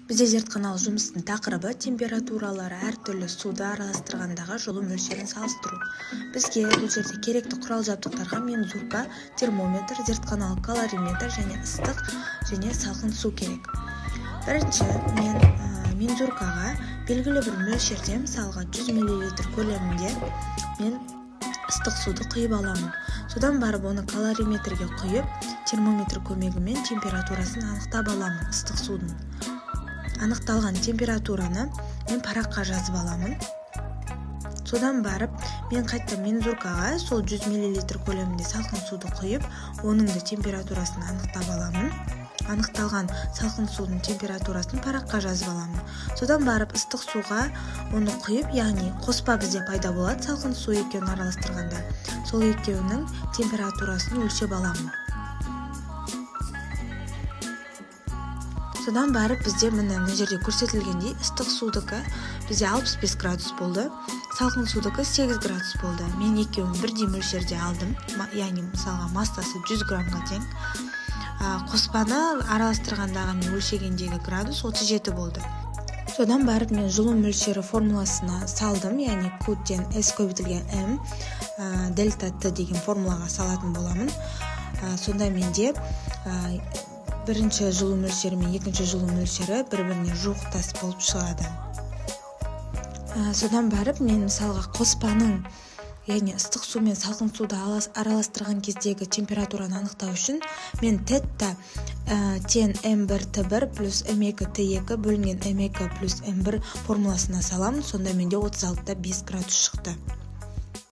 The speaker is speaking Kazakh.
Бізде зертханалық жұмыстың тақырыбы температуралары әртүрлі суды араластырғандағы жылу мөлшерін салыстыру. Бізге бұл жерде керекті құрал-жабдықтарға мензурка, термометр, зертханалық калориметр және ыстық және салқын су керек. Бірінші, мензуркаға белгілі бір мөлшерде, мысалға 100 мл көлемінде мен ыстық суды құйып аламын. Содан барып оны калориметрге құйып, термометр көмегімен температурасын анықтап аламын. Ыстық судың анықталған температураны мен параққа жазып аламын. Содан барып мен қайтта мензуркаға сол 100 мл көлемінде салқын суды құйып, оның да температурасын анықтап аламын. Анықталған салқын судың температурасын параққа жазып аламын. Содан барып ыстық суға оны құйып, яғни қоспа бізде пайда болады салқын су екеуін араластырғанда. Сол екеуінің температурасын өлшеп аламын. Содан барып бізде мына жерде көрсетілгендей ыстық судыкі бізде 65 градус болды, салқын судыкі 8 градус болды. Мен екеуін бірдей мөлшерде алдым, яғни мысалға массасы 100 граммға тең. Қоспаны араластырғандағы мен өлшегендегі градус 37 болды. Содан барып мен жылу мөлшері формуласына салдым, яғни Q-тен S көбейтілген M дельта Т деген формулаға салатын боламын. Сонда менде бірінші жылу мөлшері мен екінші жылу мөлшері бір-біріне жуықтас болып шығады. Содан барып мен мысалға қоспаның, яғни ыстық су мен салқын суды араластырған кездегі температураны анықтау үшін мен тетта тен М1 Т1 плюс М2 Т2 бөлінген М2 плюс М1 формуласына саламын. Сонда менде 36-5 градус шықты.